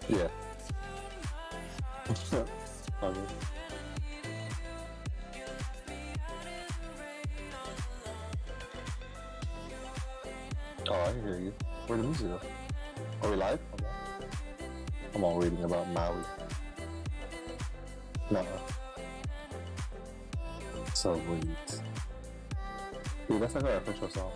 Yeah. Okay. Oh, I can hear you. Where the music go? Are we live? Okay. I'm all reading about Maui. No. So sweet. Dude, that's like our official song.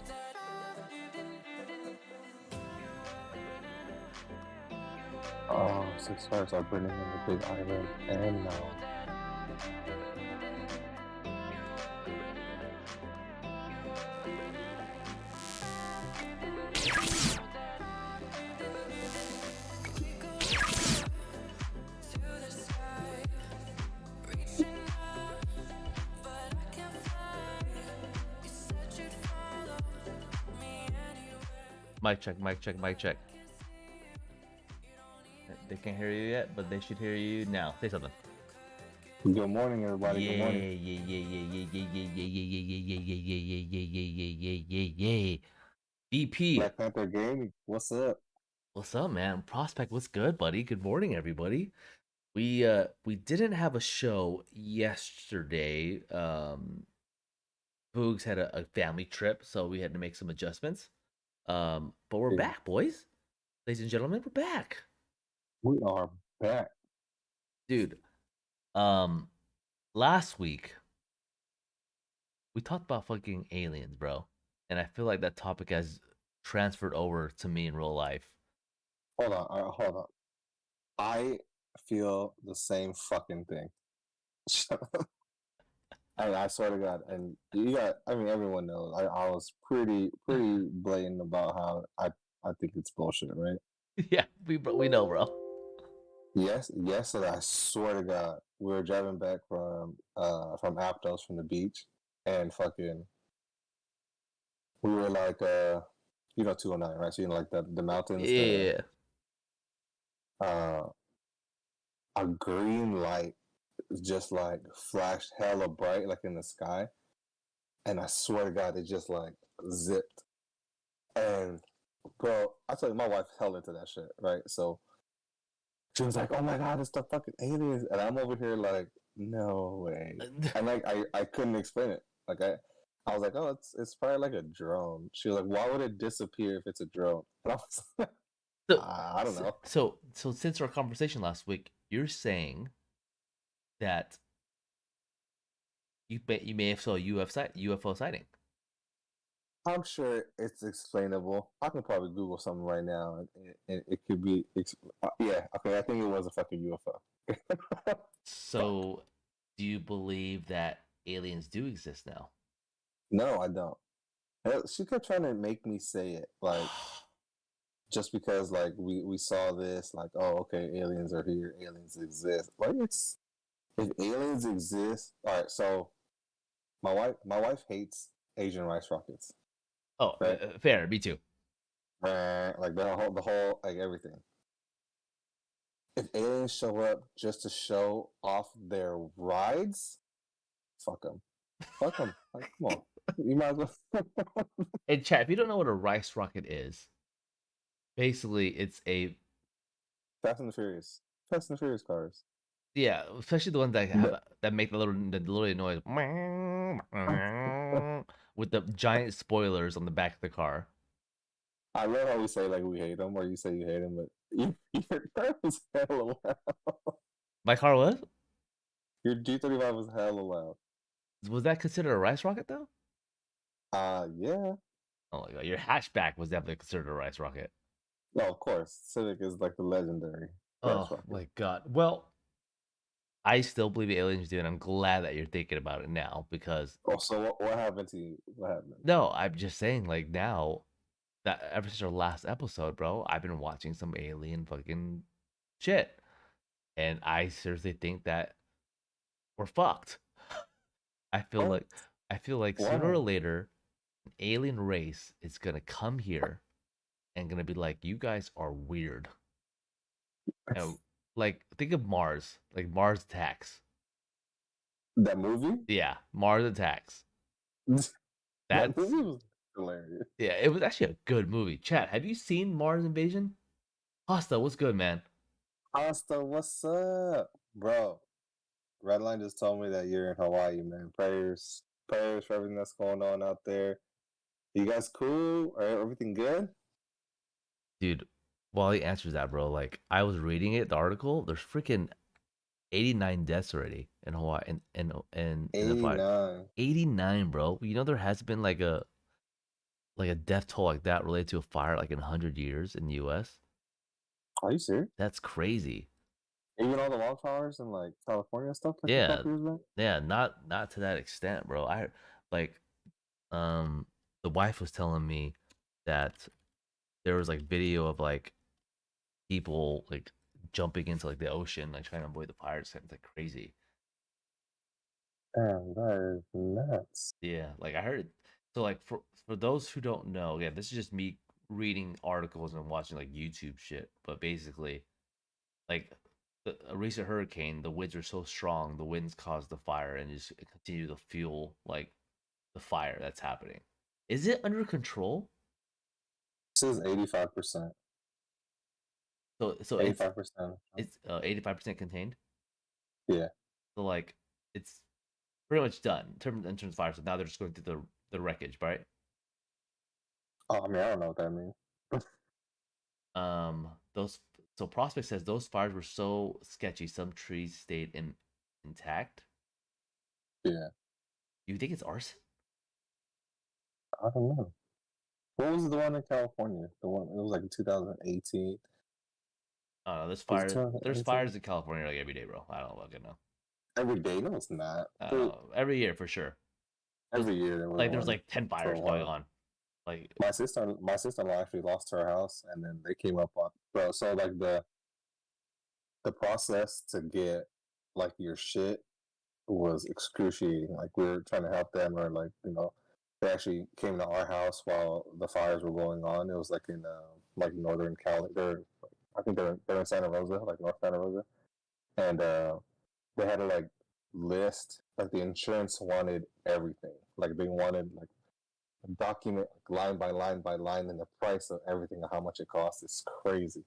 Oh, 6 stars are burning in the Big Island and Maui. Mic check, mic check, mic check. They can't hear you yet, but they should hear you now. Say something. Good morning, everybody. Yeah, Good morning. yeah, yeah, yeah, yeah, yeah, yeah, yeah, yeah, yeah, yeah, yeah, yeah, yeah, yeah, yeah, yeah, yeah. BP, Black Panther Gaming, what's up? what's up, man? Prospect, what's good, buddy? Good morning, everybody. We didn't have a show yesterday. Boogs had a family trip, so we had to make some adjustments. But we're Hey, back, boys. Ladies and gentlemen, we're back. we are back. Dude, um, last week we talked about fucking aliens, bro. And I feel like that topic has transferred over to me in real life. Hold on, hold on. I feel the same fucking thing. And I swear to God, and you got, I mean, everyone knows. I was pretty blatant about how I think it's bullshit, right? Yeah, we know, bro. Yes, yesterday, I swear to God, we were driving back from Aptos from the beach, and fucking, we were like, 209, right? So, like the mountains, Yeah. uh, a green light just like flashed hella bright, like in the sky. And I swear to God, it just like zipped. And bro, I tell you, my wife held into that shit, right? So she was like, "Oh my God, it's the fucking aliens," and I'm over here like, "No way!" And like, I couldn't explain it. Like I was like, "Oh, it's probably like a drone." She was like, "Why would it disappear if it's a drone?" And I was like, So, I don't know. so since our conversation last week, you're saying that you may have saw a UFO sighting. I'm sure it's explainable. I can probably Google something right now, and it could be. Yeah, okay. I think it was a fucking UFO. So, do you believe that aliens do exist now? No, I don't. She kept trying to make me say it, like just because like we saw this, like, oh, okay, aliens are here, aliens exist. Like, it's if aliens exist, all right. So my wife hates Asian rice rockets, Oh, right? fair. Me too. Like the whole like everything. If aliens show up just to show off their rides, fuck them. Fuck them. Like, come on. You might as well. And chat, if you don't know what a rice rocket is, basically it's a Fast and the Furious. Fast and the Furious cars. yeah, especially the ones that The, have that make the little noise with the giant spoilers on the back of the car. I love how we say like we hate them, or you say you hate them, but your car was hella loud. My car was? Your G35 was hella loud. Was that considered a rice rocket though? Yeah. Oh my god, your hatchback was definitely considered a rice rocket. No, of course. Civic is like the legendary rice Oh rocket. my god. Well, I still believe aliens do, and I'm glad that you're thinking about it now because Oh, so what happened to you? What happened? no, I'm just saying like now that ever since our last episode, bro, I've been watching some alien fucking shit. And I seriously think that we're fucked. I feel What? like I feel like sooner or Why? later an alien race is gonna come here and gonna be like, you guys are weird. And like think of Mars, like Mars Attacks. That movie? Yeah, Mars Attacks. That That's movie was hilarious. yeah, it was actually a good movie. Chat, have you seen Mars Invasion? Pasta, what's good, man? Asta, what's up, bro? Redline just told me that you're in Hawaii, man. Prayers for everything that's going on out there. You guys cool? Are everything good? Dude, while he answers that, bro, like I was reading it, the article, there's freaking 89 deaths already in Hawaii in the fire. 89. 89, bro. You know there has been like a death toll like that related to a fire like in 100 years in the US. Are you serious? That's crazy. Even all the wildflowers in like California and stuff like a Yeah. couple years back? Yeah, not to that extent, bro. I like um the wife was telling me that there was like video of like people like jumping into like the ocean, like trying to avoid the fires. It's like crazy. Damn, that is nuts. Yeah, like I heard. So like for those who don't know, yeah, this is just me reading articles and watching like YouTube shit. But basically, like a recent hurricane, the winds are so strong, the winds cause the fire and just continue to fuel like the fire that's happening. Is it under control? This is 85%. So it's 85%. 85% contained. Yeah. So like it's pretty much done in terms of fire. So now they're just going through the wreckage, right? Oh, I mean, I don't know what that means. Those so Prospect says those fires were so sketchy, some trees stayed intact. Yeah. You think it's arson? I don't know. What was the one in California? The one, it was like 2018. I don't know. Was it There's 2018? fires in California like every day, bro. I don't fucking know. Every day? No, it's not. I don't know. Every year for sure. There's Every year there was there's one like 10 for fires a going while. on. Like My sister-in-law actually lost her house, and then they came up on, bro. So like the process to get like your shit was excruciating. Like we were trying to help them, or like they actually came to our house while the fires were going on. It was like in like northern Cali. I think they're in Santa Rosa, like North Santa Rosa, and they had to like list like the insurance wanted everything. Like they wanted like a document like, line by line by line and the price of everything and how much it costs. It's crazy.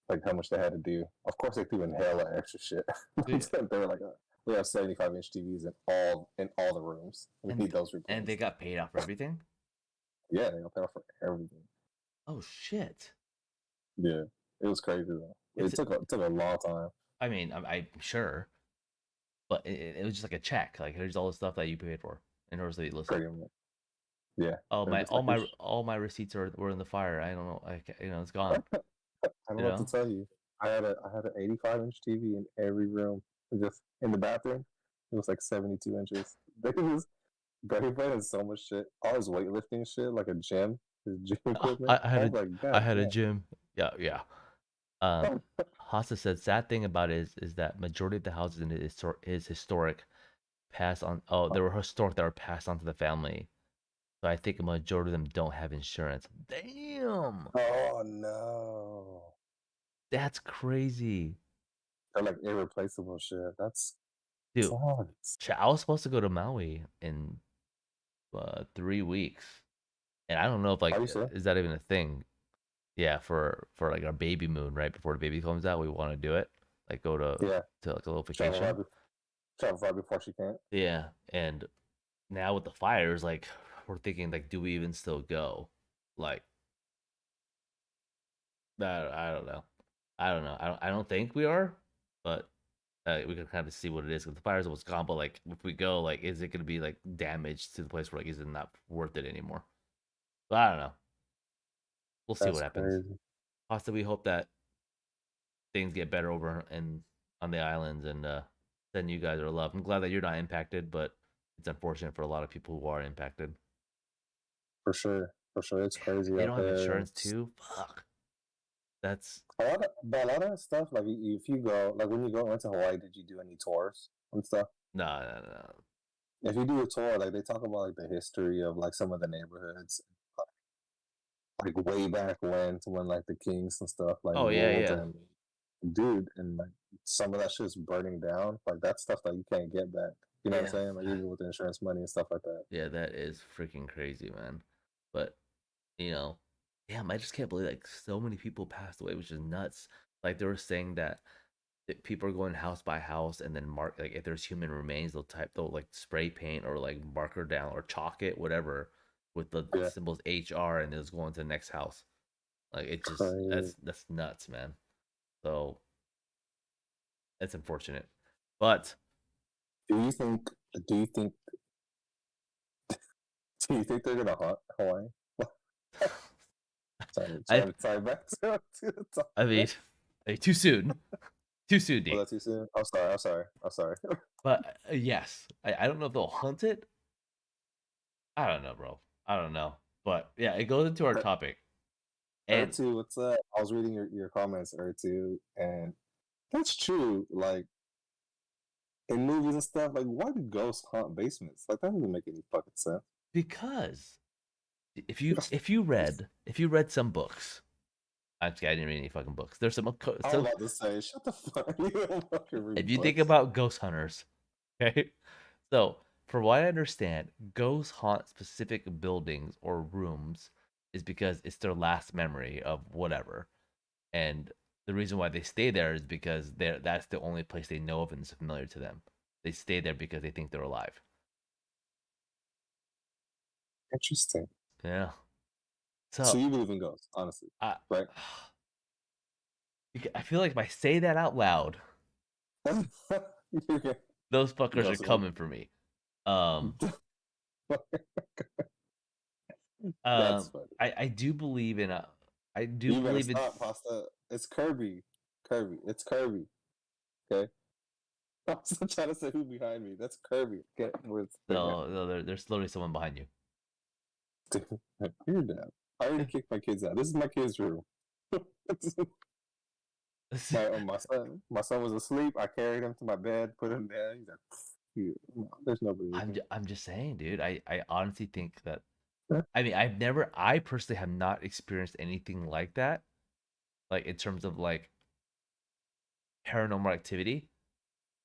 Like how much they had to do. Of course, they threw in hella extra shit. yeah. They were like, we have 75-inch TVs in all the rooms. We and need those and they replaced. got paid off for everything. Yeah, they got paid for everything. Oh shit! Yeah, it was crazy though. It's It took a long time. I mean I'm sure, but it was just like a check. Like here's all the stuff that you paid for in order to be listed. Pretty much. Yeah, Oh they're my just like, here's. all my receipts were in the fire. I don't know. It's gone. I don't You know what to know. tell you. I had an 85-inch TV in every room. Just in the bathroom, it was like 72 inches. They was Betty Brand has so much shit. All his weightlifting shit, like a gym, his gym equipment. I had I a was like, I God had a gym. Yeah, yeah. damn. Hassa said, sad thing about it is that majority of the houses in it is historic, passed on. Oh, they were historic that were passed on to the family. So I think a majority of them don't have insurance. Damn, Oh no. that's crazy, They're like irreplaceable shit. That's dude. sucks. I was supposed to go to Maui in 3 weeks, and I don't know if Are like you sure? is that even a thing? Yeah, for like our baby moon, right before the baby comes out, we want to do it. Like go Yeah. to like a little Travel vacation. right, travel right before she can't. Yeah, and now with the fires, like we're thinking like, do we even still go? Like I don't know. I don't know. I don't think we are, but we can kind of see what it is. Because the fires almost gone, but like if we go, like is it gonna be like damaged to the place where like is it not worth it anymore? But I don't know. We'll see what That's happens. crazy. Possibly hope that things get better over and on the islands and send you guys are love. I'm glad that you're not impacted, but it's unfortunate for a lot of people who are impacted. For sure. For sure. It's Damn, crazy they out don't have there. insurance too. Fuck. That's But a lot of that stuff, like if you go, like when you go into Hawaii, did you do any tours and stuff? no, no, no. If you do a tour, like they talk about like the history of like some of the neighborhoods, like way back when, to when like the kings and stuff like Oh yeah, ruled, yeah, and dude, and like some of that shit's burning down. Like that's stuff that you can't get back. You know what I'm yeah, saying? Like even with insurance money and stuff like that. yeah. That is freaking crazy, man. But you know, damn, I just can't believe like so many people passed away, which is nuts. Like they were saying that. people are going house by house and then mark, like if there's human remains, they'll like spray paint or like marker down or chalk it, whatever, with the Yeah. symbols HR, and it's going to the next house. Like it just Crazy. that's nuts, man. So it's unfortunate, but Do you think? Do you think? Do you think they're gonna haunt Hawaii? Sorry, I sorry. Back to the I mean, topic. too soon, too soon, Was D. that too soon? I'm sorry. I'm sorry. I'm sorry. But yes, I don't know if they'll hunt it. I don't know, bro. I don't know. But yeah, it goes into our topic. And Ertu, what's up? I was reading your comments, Ertu, and that's true. Like in movies and stuff, like why do ghosts haunt basements? Like that doesn't make any fucking sense. because if you read some books, actually I didn't read any fucking books. There's I was some about to say, shut the fuck. You don't fucking if read you think books. about ghost hunters, okay? So, from what I understand, ghosts haunt specific buildings or rooms is because it's their last memory of whatever. And the reason why they stay there is because that's the only place they know of and is familiar to them. They stay there because they think they're alive. Interesting. Yeah. So So, you believe in ghosts, honestly, I right? I feel like if I say that out loud, Okay. those fuckers are Ghosts will. coming for me. Um, That's um, funny. I do believe in a, I do You better believe in, stop, Pasta. It's Kirby. Kirby. It's Kirby. Okay. I'm still trying to say who behind me. That's Kirby. Okay. But yeah. no, there's literally someone behind you. Dude, you're down. I already kicked my kids out. This is my kids' room. my son was asleep. I carried him to my bed, put him down. He's like, no, there's nobody in here. I'm just saying, dude. I honestly think that, I mean, I personally have not experienced anything like that, like in terms of like paranormal activity,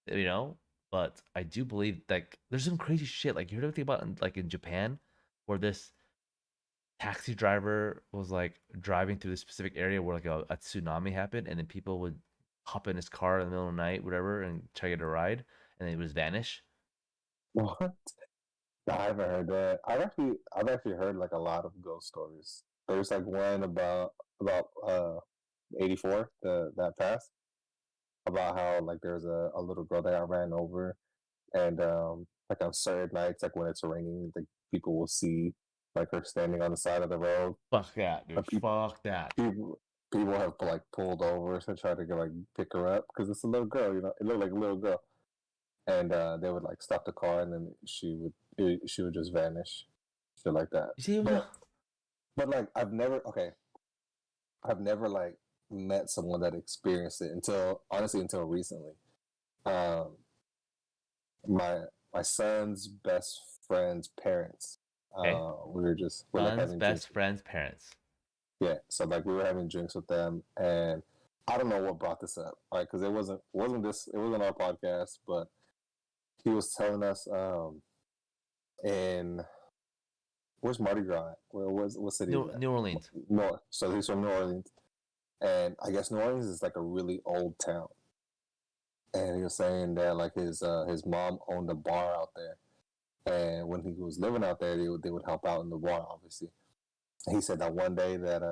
you know. But I do believe like there's some crazy shit. Like you heard anything about like in Japan, where this taxi driver was like driving through this specific area where like a tsunami happened, and then people would hop in his car in the middle of the night, whatever, and try to get a ride, and then it would just vanish. What? I haven't heard that. I've actually heard like a lot of ghost stories. There's like one about 84 that passed about how like there's a little girl that got ran over and like on certain nights like when it's raining like people will see like her standing on the side of the road. Fuck that, dude. But Fuck that. people have like pulled over to try to get like pick her up because it's a little girl, it looked like a little girl, and they would like stop the car and then she would just vanish, shit like that. You see, But like I've never like met someone that experienced it until recently. Um, my son's best friend's parents. okay. We're like Son's having drinks. best friend's parents. Yeah, so like we were having drinks with them, and I don't know what brought this up, right? Because it wasn't our podcast, but he was telling us in where's Mardi Gras at? What city is that? New Orleans. North. So he's from New Orleans, and I guess New Orleans is like a really old town. And he was saying that like his mom owned a bar out there, and when he was living out there, they would help out in the bar, obviously. And he said that one day that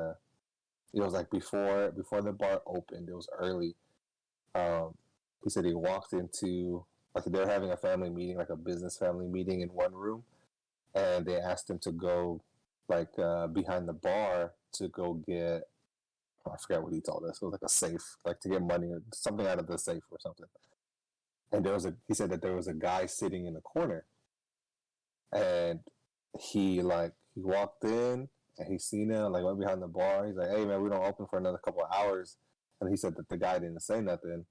it was like before the bar opened, it was early. Um, he said he walked into like they're having a family meeting, like a business family meeting in one room, and they asked him to go like behind the bar to go get I forgot what he told us. It was like a safe, like to get money or something out of the safe or something. And he said that there was a guy sitting in the corner, and he walked in and he seen him like right behind the bar. He's like, "Hey man, we don't open for another couple of hours." And he said that the guy didn't say nothing,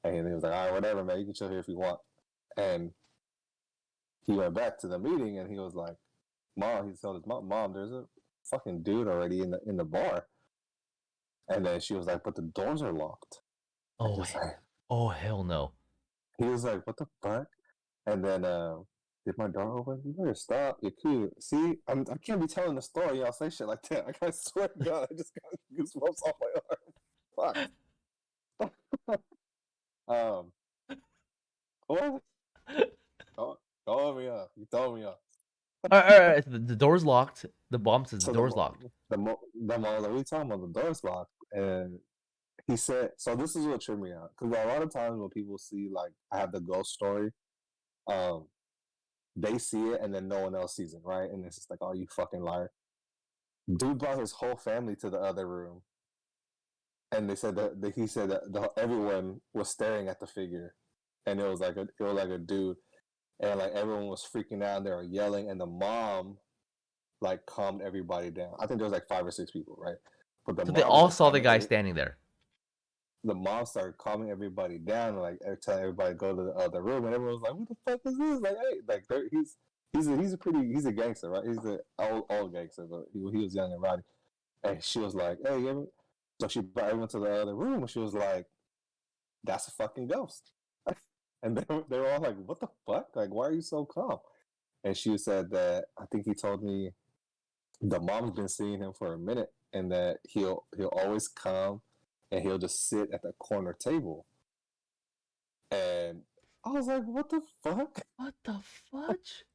and he was like, "All right, whatever, man. You can chill here if you want." And he went back to the meeting and he was like, "Mom," he told his mom, "There's a fucking dude already in the bar." And then she was like, "But the doors are locked." And Oh, hell no. he was like, "What the fuck?" And then did my door open? You better stop. You're cute. See, I can't be telling the story. Y'all say shit like that. Like, I swear to God, I just got goosebumps off my arm. Fuck. Um, what? Call, call me up. You told me up. All right. The door's locked. The mom says the So door's locked. the mom, like, we talking about the door's locked, and he said, so this is what tripped me out because a lot of times when people see like I have the ghost story, um, they see it and then no one else sees it, right? And it's just like, oh, you fucking liar. Dude brought his whole family to the other room, and they said that he said that everyone was staring at the figure, and it was like a dude, and like everyone was freaking out, and they were yelling, and the mom like calmed everybody down. I think there was like 5 or 6 people, right? But the So they mom was all like saw the calming guy standing there. the mom started calming everybody down, and like telling everybody to go to the other room, and everyone was like, "What the fuck is this?" Like, hey, like he's a gangster, right? He's an old gangster, but he was young and rowdy. And she was like, "Hey," so she brought everyone to the other room, and she was like, "That's a fucking ghost." And they were all like, "What the fuck? Like, why are you so calm?" And she said that I think he told me the mom's been seeing him for a minute, and that he'll always come, and he'll just sit at the corner table. And I was like, "What the fuck?" What the fudge?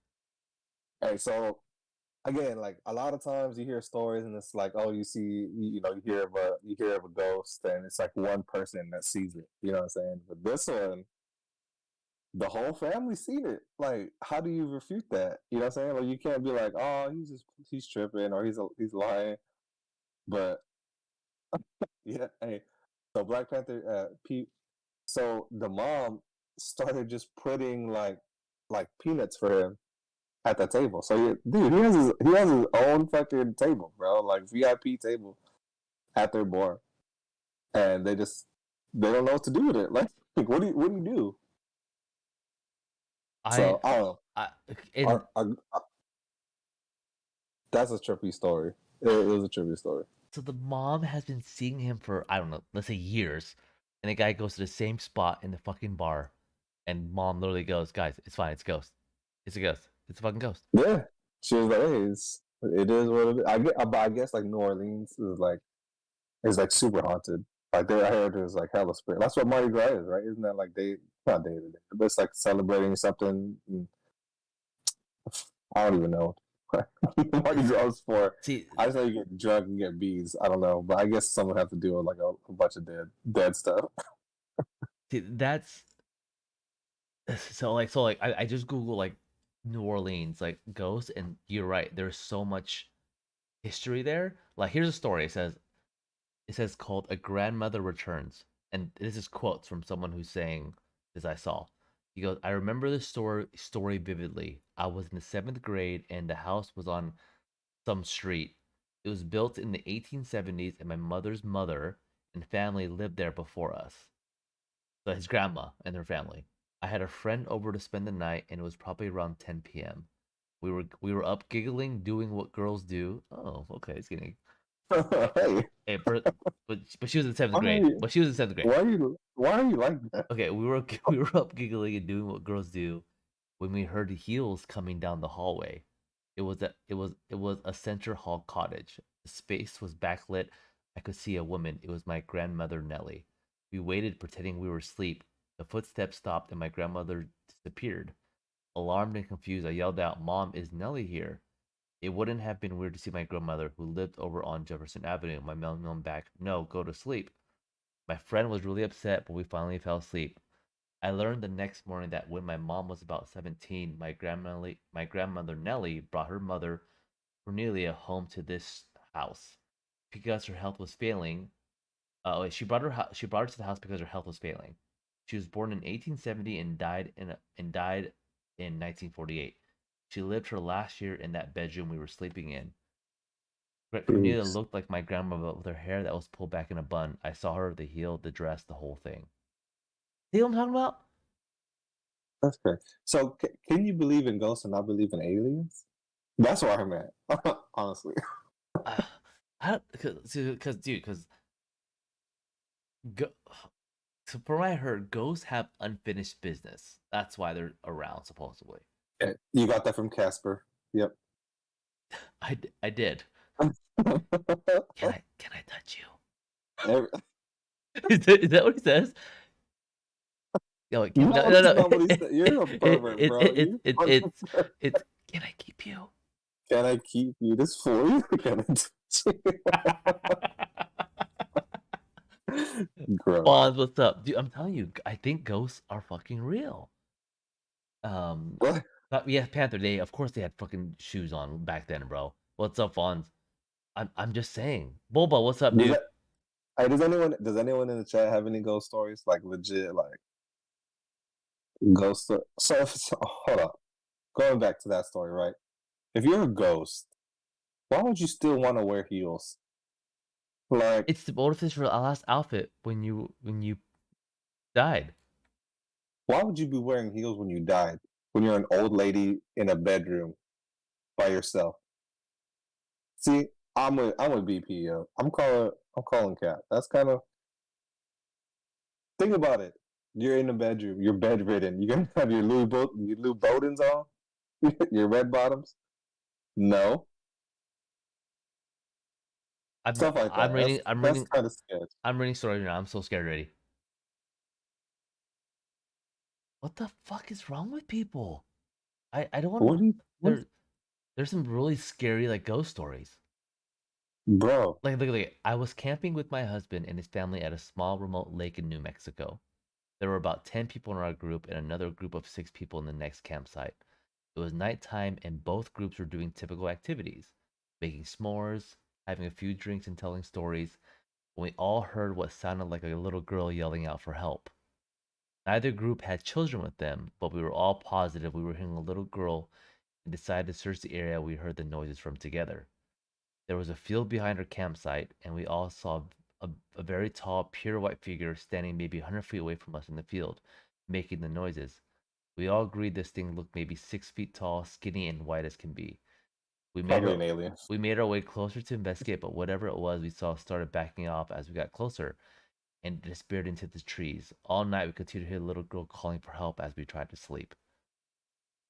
And so again, like a lot of times you hear stories, and it's like, oh, you hear of a ghost, and it's like one person that sees it. You know what I'm saying? But this one, the whole family seen it. Like, how do you refute that? You know what I'm saying? Like, you can't be like, oh, he's tripping, or he's lying. But yeah, hey, so Black Panther, Pete. So the mom started just putting like peanuts for him at the table. So dude, he has his own fucking table, bro. Like VIP table at their bar, and they don't know what to do with it. Like what do you do? I, So I don't know. I and That's a trippy story. It was a trippy story. so the mom has been seeing him for I don't know, let's say years, and the guy goes to the same spot in the fucking bar, and mom literally goes, "Guys, it's fine. It's a ghost. It's a ghost. It's a fucking ghost." Yeah, she was like, "Hey, it is what it is." But I guess like New Orleans is like super haunted. Like I heard there's like hella spirit. That's what Mardi Gras is, right? Isn't that like not day to day, but it's like celebrating something. I don't even know. Mardi It's Gras is for. see, I just know you get drunk and get bees. I don't know, but I guess someone have to do with like a bunch of dead stuff. that's so like I just Google like New Orleans like ghosts, and you're right. There's so much history there. Like here's a story. It says called "A Grandmother Returns," and this is quotes from someone who's saying this I saw. He goes, "I remember the story vividly. I was in the seventh grade, and the house was on some street. It was built in the 1870s, and my mother's mother and family lived there before us. So his grandma and her family. I had a friend over to spend the night, and it was probably around 10 p.m. We were up giggling, doing what girls do. Oh, okay, it's getting Hey, hey, but she was in seventh why are grade. you But she was in seventh grade. why are you like that? Okay, we were up giggling and doing what girls do when we heard heels coming down the hallway. It was a center hall cottage. The space was backlit. I could see a woman. It was my grandmother Nellie. We waited, pretending we were asleep. The footsteps stopped and my grandmother disappeared. Alarmed and confused, I yelled out, "Mom, is Nellie here?" It wouldn't have been weird to see my grandmother, who lived over on Jefferson Avenue. My mom yelled back, "No, go to sleep." My friend was really upset, but we finally fell asleep. I learned the next morning that when my mom was about 17, my grandmother Nellie brought her mother Cornelia home to this house because her health was failing. Wait, she brought her to the house because her health was failing. She was born in 1870 and died in 1948. She lived her last year in that bedroom we were sleeping in. Cornelia Jeez, looked like my grandmother with her hair that was pulled back in a bun. I saw her, the heel, the dress, the whole thing. See what I'm talking about? that's great. So can you believe in ghosts and not believe in aliens? That's where I'm at, honestly. Uh, I don't, because dude, because go, so from what I heard, ghosts have unfinished business. That's why they're around, supposedly. Yeah, you got that from Casper. Yep. I did. Can I touch you? Every, Is that what he says? Yo, can, no, No, no, that's no. not what he said. You're a pervert, bro. It, You it, are a it, pervert. it's, can I keep you? Can I keep you? This for you? Can I touch you? Gross. Bonds, what's up? Dude, I'm telling you, I think ghosts are fucking real. Um, What? but yeah, Panther, of course they had fucking shoes on back then, bro. What's up, Fonz? I'm just saying. Boba, what's up, Does dude? that? Hey, does anyone in the chat have any ghost stories? Like legit, like ghost. So hold up. Going back to that story, right? If you're a ghost, why would you still want to wear heels? Like, It's the motive for our last outfit when you died. why would you be wearing heels when you died? When you're an old lady in a bedroom by yourself? See, I'm with BPO. I'm calling Cat. That's kind of think about it. You're in the bedroom. You're bedridden. You're gonna have your Louis Bodens on, your red bottoms. No, I'm stuff like I'm that. That's reading I'm that's reading kind of sketch. I'm reading story now. I'm so scared already. What the fuck is wrong with people? I don't What want do you what, there's some really scary like ghost stories. bro? Like look, I was camping with my husband and his family at a small remote lake in New Mexico. There were about 10 people in our group and another group of 6 people in the next campsite. It was nighttime and both groups were doing typical activities, making s'mores, having a few drinks and telling stories, when we all heard what sounded like a little girl yelling out for help. Neither group had children with them, but we were all positive we were hearing a little girl and decided to search the area we heard the noises from together. There was a field behind our campsite, and we all saw a very tall, pure white figure standing maybe 100 feet away from us in the field, making the noises. We all agreed this thing looked maybe 6 feet tall, skinny, and white as can be. We made Probably our an alien. we made our way closer to investigate, but whatever it was we saw started backing off as we got closer and disappeared into the trees. All night we continued to hear the little girl calling for help as we tried to sleep.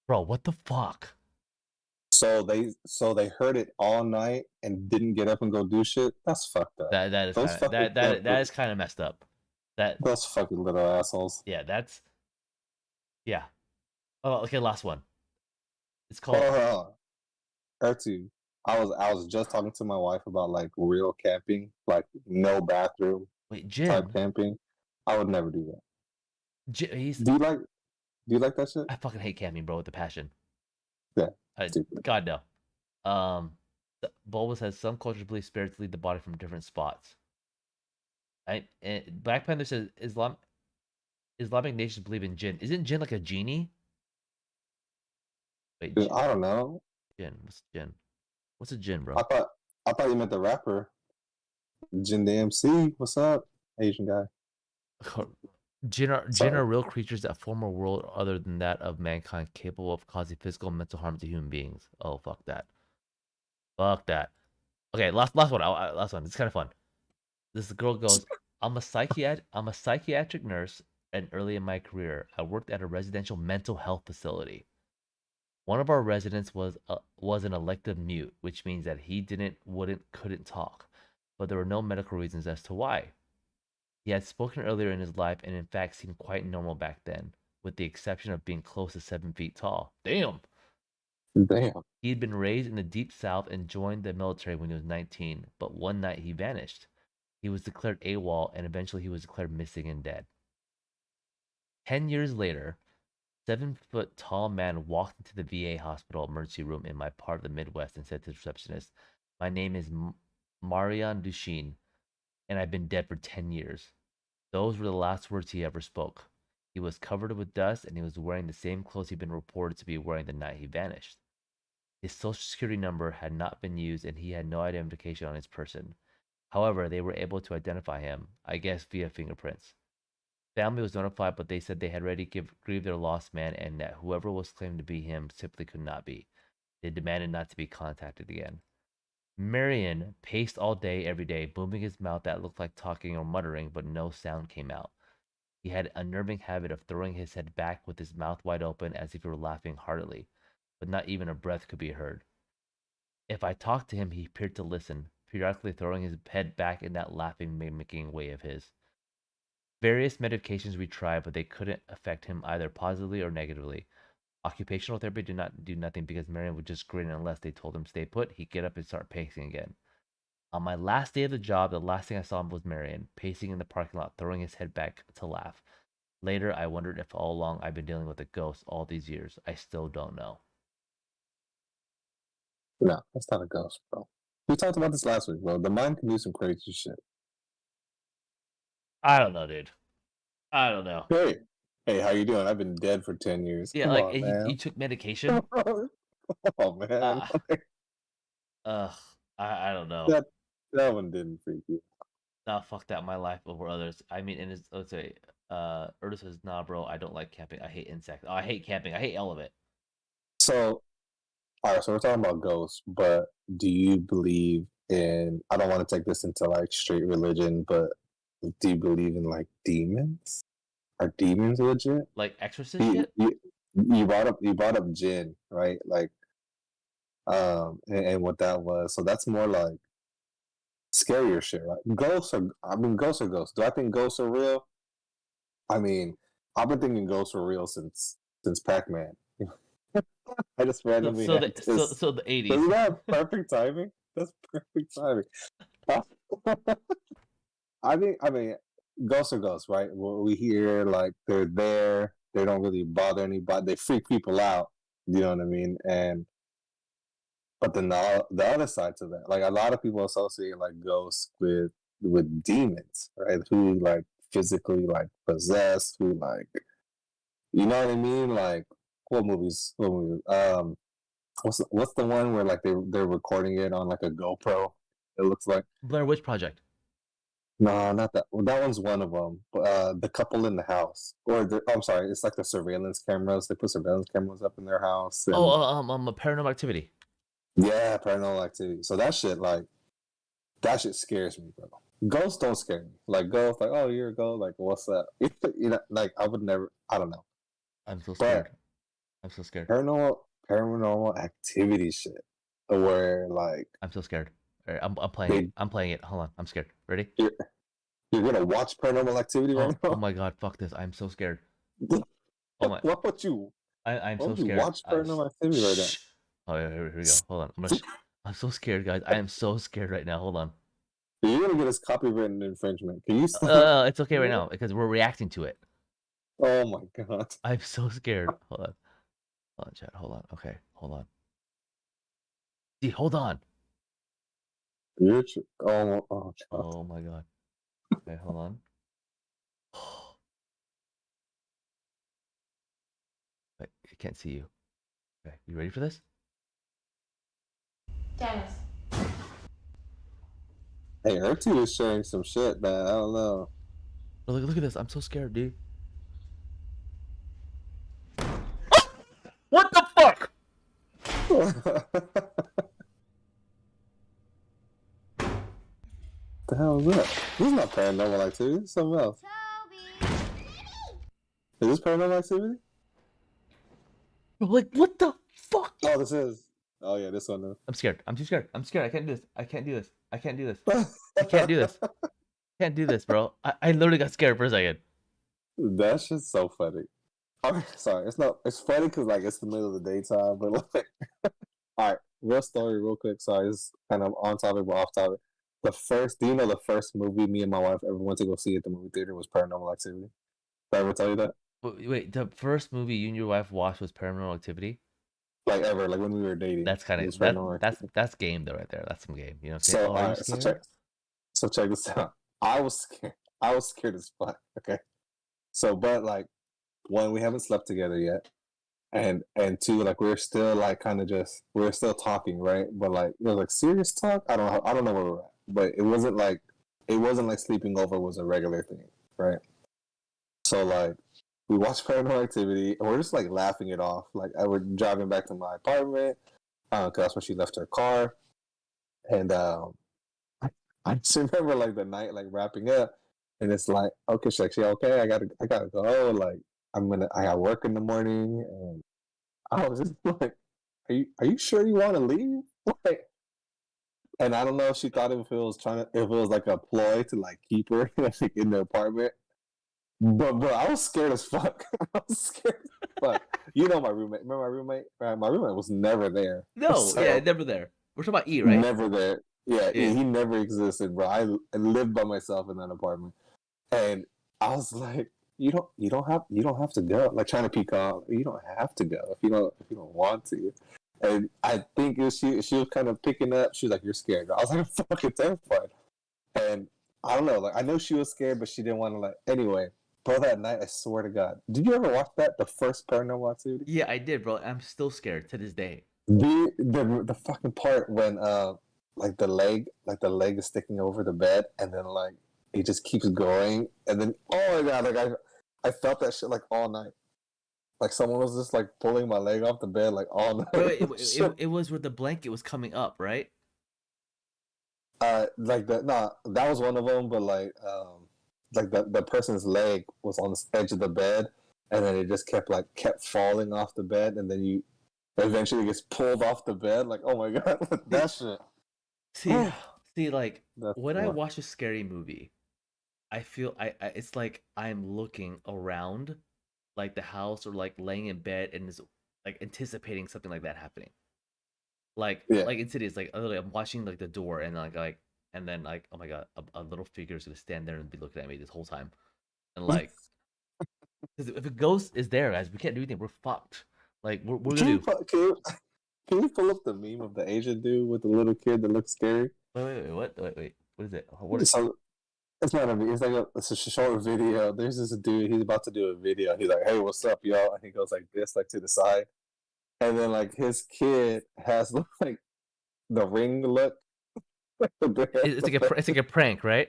Bro, what the fuck? So they heard it all night and didn't get up and go do shit. That's fucked up. That is Those kind of fucking that is kind of messed up. That those fucking little assholes. yeah, that's yeah. Oh, okay, last one. It's Hold called on, hold on. R2. I was just talking to my wife about like real camping, like no bathroom wait, type Jin. camping. I would never do that. He's Do you like do you like that shit? I fucking hate camping, bro, with a passion. Yeah. I Stupid. God no. Bulbous says some cultures believe spirits lead the body from different spots. Black Panther says Islamic nations believe in jinn. Isn't jinn like a genie? Wait, Dude, I don't know. jinn. What's jinn? What's a jinn, I bro? thought I thought you meant the rapper. Jin DMC. What's up? Asian guy. Jinn Sorry. are real creatures that form a world other than that of mankind, capable of causing physical and mental harm to human beings. Oh fuck that. Fuck that. Okay, last one. Last one. It's kind of fun. This girl goes, I'm a psychiatric nurse, and early in my career, I worked at a residential mental health facility. One of our residents was an elective mute, which means that he couldn't talk, but there were no medical reasons as to why. He had spoken earlier in his life and in fact seemed quite normal back then, with the exception of being close to 7 feet tall. Damn. Damn. He had been raised in the deep south and joined the military when he was 19, but one night he vanished. He was declared AWOL and eventually he was declared missing and dead. 10 years later, 7 foot tall man walked into the VA hospital emergency room in my part of the Midwest and said to the receptionist, "My name is Marian Duchesne, and I've been dead for 10 years." Those were the last words he ever spoke. He was covered with dust and he was wearing the same clothes he'd been reported to be wearing the night he vanished. His social security number had not been used and he had no identification on his person. However, they were able to identify him, I guess via fingerprints. Family was notified, but they said they had already grieved their lost man and that whoever was claimed to be him simply could not be. They demanded not to be contacted again. Marion paced all day, every day, moving his mouth that looked like talking or muttering, but no sound came out. He had an unnerving habit of throwing his head back with his mouth wide open as if he were laughing heartily, but not even a breath could be heard. If I talked to him, he appeared to listen, periodically throwing his head back in that laughing, mimicking way of his. Various medications we tried, but they couldn't affect him either positively or negatively. Occupational therapy did not do nothing because Marion would just grin unless they told him stay put. He'd get up and start pacing again. On my last day of the job, the last thing I saw him was Marion, pacing in the parking lot, throwing his head back to laugh. Later, I wondered if all along I've been dealing with a ghost all these years. I still don't know. No, that's not a ghost, bro. We talked about this last week, bro. The mind can do some crazy shit. I don't know, dude. I don't know. Hey, hey, how you doing? I've been dead for 10 years. Yeah, Come like on, he man. took medication. Oh man, Uh, uh, I don't know. that that one didn't freak you. Nah, fuck that. My life over others. I mean, and it's let's say, Ernest says, nah, bro. I don't like camping. I hate insects. Oh, I hate camping. I hate all of it. So, all right, so we're talking about ghosts, but do you believe in? I don't want to take this into like straight religion, but do you believe in like demons? Are demons legit? Like exorcist You shit. you, you brought up jinn, right? Like, and what that was. So that's more like scarier shit, right? Ghosts are ghosts. Do I think ghosts are real? I mean, I've been thinking ghosts were real since Pac-Man. I just So randomly so had the so this. so the 80s. Isn't that perfect timing? That's perfect timing. I mean, ghosts are ghosts, right? Well, we hear like they're there. They don't really bother anybody. They freak people out. You know what I mean? And but then the other side to that, like a lot of people associate like ghosts with demons, right? Who like physically like possess, who like you know what I mean? Like what movies? What movies? What's the one where like they're recording it on like a GoPro? It looks like Blair Witch Project. no, not that. Well, that one's one of them. But the couple in the house, I'm sorry, it's like the surveillance cameras. They put surveillance cameras up in their house, Oh, and a Paranormal Activity. yeah, paranormal activity. So that shit scares me, bro. Ghosts don't scare me. Like ghosts, like oh you're a ghost, like what's up? You know, like I would never. I don't know. I'm so But scared. I'm so scared. paranormal activity shit, where like I'm so scared. All right, I'm playing it. they I'm playing it. Hold on. I'm scared. Ready? you're, you're gonna watch paranormal activity right Oh now. my god. Fuck this. I'm so scared. Oh my. Why would you? I'm Why so would you scared. watch paranormal activity right now? Shh. Oh, yeah, here we go. Hold on. I'm so scared, guys. I am so scared right now. Hold on. You're gonna get us copyright infringement. Can you stop? It's okay right now because we're reacting to it. Oh my god. I'm so scared. Hold on. Hold on, chat. Hold on. Okay. Hold on. See, hold on. Oh god. Oh my god. Okay, hold on. Wait, I can't see you. Okay, you ready for this? Dennis. Hey, Ertu is sharing some shit, man. I don't know. Oh, look at this. I'm so scared, dude. What the fuck? The hell is that? This is not paranormal activity. This is something else. Toby. Is this paranormal activity? Like, what the fuck? Oh, this is. Oh yeah, this one. I'm scared. I'm too scared. I'm scared. I can't do this. I can't do this. I can't do this. I can't do this. Can't do this, bro. I literally got scared for a second. That shit's so funny. Okay, sorry, it's not. It's funny because like it's the middle of the daytime, but like, all right, real story, real quick. Sorry, it's kind of on topic but off topic. Do you know the first movie me and my wife ever went to go see at the movie theater was Paranormal Activity? Did I ever tell you that? Wait, the first movie you and your wife watched was Paranormal Activity? Like ever, like when we were dating, That's kind it of was Paranormal Activity. that's game though right there. That's some game. You know what I'm saying? So Oh, are all you right, so scared? check this out. I was scared. I was scared as fuck. Okay, so but like one, we haven't slept together yet, and two, like we're still like kind of just we're still talking, right? But like it was like serious talk. I don't know where we're at, but it wasn't like sleeping over was a regular thing, right? So like we watched Paranormal Activity and we're just like laughing it off. Like I was driving back to my apartment because that's when she left her car, and I just remember like the night like wrapping up, and it's like okay, she's like, okay, I gotta go. Like I got work in the morning, and I was just like, are you sure you want to leave? Like, and I don't know if she thought if it was like a ploy to like keep her like, in the apartment, But I was scared as fuck. I was scared as fuck. You know my roommate. Remember my roommate? My roommate was never there. No, yeah, So never there. We're talking about E, right? never there. Yeah, Yeah. he never existed, bro. I lived by myself in that apartment, and I was like, you don't have to go. Like trying to peek off. You don't have to go if you don't want to. And I think she was kind of picking up. She was like, "You're scared." I was like, "I'm fucking terrified." And I don't know. Like I know she was scared, but she didn't want to. Like anyway, bro. That night, I swear to God, did you ever watch that? The first Paranormal Activity. Yeah, I did, bro. I'm still scared to this day. The fucking part when like the leg is sticking over the bed, and then like it just keeps going, and then oh my God, like I felt that shit like all night. Like someone was just like pulling my leg off the bed like all night. Wait, it was where the blanket was coming up, right? Like that. Nah, that was one of them. But like the person's leg was on the edge of the bed, and then it just kept falling off the bed, and then you eventually gets pulled off the bed. Like, oh my God, that shit. See, see, like That's when I fun. watch a scary movie, I feel I it's like I'm looking around, like the house or like laying in bed and is like anticipating something like that happening. Yeah. Like Insidious, like literally, I'm watching like the door and like and then like oh my god, a little figure is gonna stand there and be looking at me this whole time, and like because if a ghost is there, guys, we can't do anything. We're fucked. Like we're Can gonna you, do. can you pull up the meme of the Asian dude with the little kid that looks scary? Wait, what? Wait, what is it? What? So it's not a meme. It's a short video. There's this dude. He's about to do a video. He's like, "Hey, what's up, y'all?" And he goes like this, like to the side, and then like his kid has like the ring look, It's like a prank, right?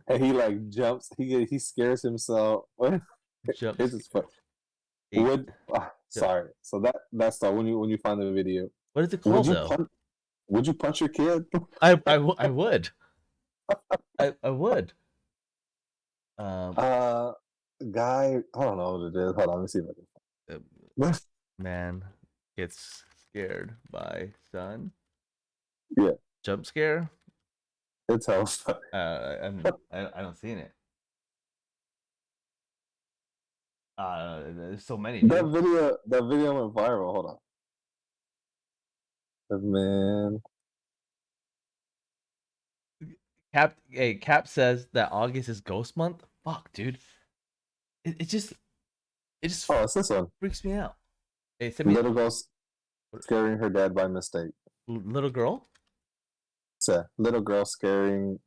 and he like jumps. He scares himself. Jump This is scare. fun. Eight. Sorry. So that's all. When you find the video, What is it would called you though? punch? Would you punch your kid? I would. I would. Um, Uh, guy, I don't know what it is. Hold on, let me see if I uh, can. man gets scared by son. Yeah, Jump scare. it's hell funny. I don't see it. There's so many, That dude. video went viral. Hold on, man. Cap says that August is Ghost Month. Fuck, dude. It just it just Oh, it's this one. freaks me out. Hey, send me Little girl scaring her dad by mistake. little girl. It's a little girl scaring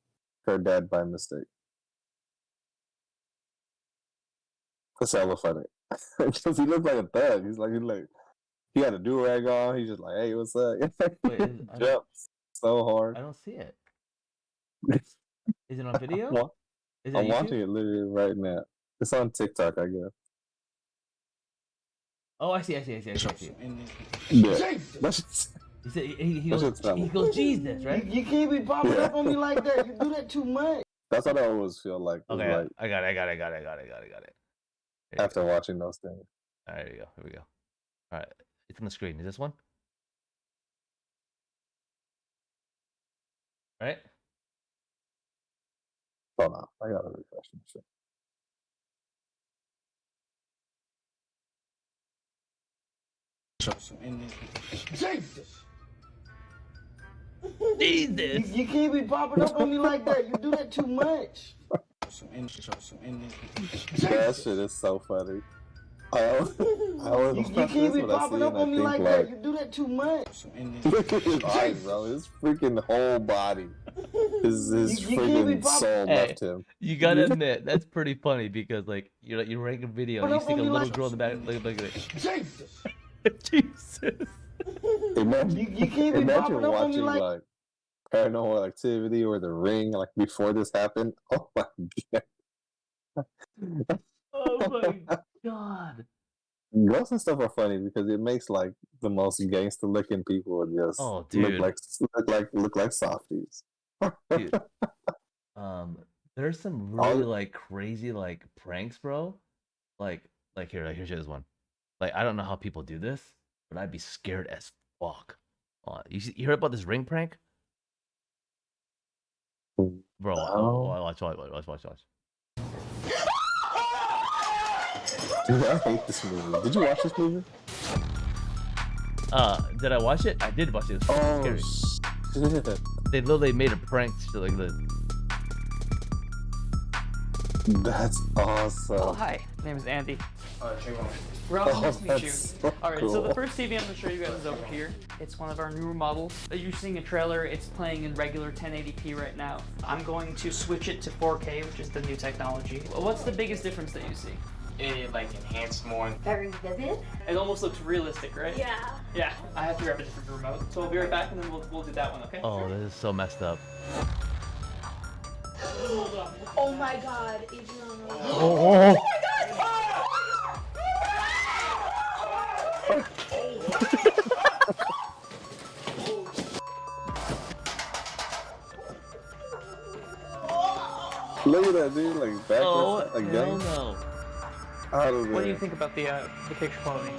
her dad by mistake. That's hella funny. Because he looked like a thug. He had a do rag on. He's just like, hey, what's up? Wait, Jumps so hard. I don't see it. Is it on video? Is it on I'm YouTube? watching it literally right now. It's on TikTok, I guess. Oh, I see. Yeah. That's just, He said that's just he goes Jesus, right? You can't be popping Yeah. up on me like that. You do that too much. That's what I always feel like. Okay, Like I got it. after watching those things. All right, there you go. Here we go. All right, it's on the screen. Is this one? All right. Hold on. I gotta refresh my shit. Jesus. Jesus. You can't be popping up on me like that. You do that too much. That shit is so funny. I always You can't be popping up on me like that. You do that too much. look at his eyes, bro. His freaking whole body. His You can't be freaking soul Hey, left him. you gotta admit that's pretty funny because like you're making a video and you Put up see a on me little like- girl in the back. Look at it. Jesus. Jesus. Imagine, You can't be imagine popping up on me watching like. like Paranormal Activity or The Ring like before this happened. Oh my god. Oh my god. Ghosts and stuff are funny because it makes like the most gangster looking people just Oh, dude. look like softies. Dude. There's some really like crazy like pranks, bro. Like here's this one. Like I don't know how people do this, but I'd be scared as fuck. You heard about this ring prank? Bro, No. watch. I hate this movie. Did you watch this movie? Did I watch it? I did watch it. It was fucking scary. Shit. They literally made a prank to like the. That's awesome. Oh, hi. My name is Andy. Trayvon. Rob, Oh, nice to meet you. that's so Alright, cool. so the first TV I'm going to show you guys is over here. It's one of our newer models. You're seeing a trailer. It's playing in regular 1080p right now. I'm going to switch it to 4K, which is the new technology. What's the biggest difference that you see? It like enhanced more. Very vivid. It almost looks realistic, right? Yeah. Yeah, I have to grab a different remote. So we'll be right back and then we'll do that one, okay? Oh, this is so messed up. Oh my god, Adriana. Oh. Look at that dude, like back like hell young. no. Out of What do you there. think about the picture quality?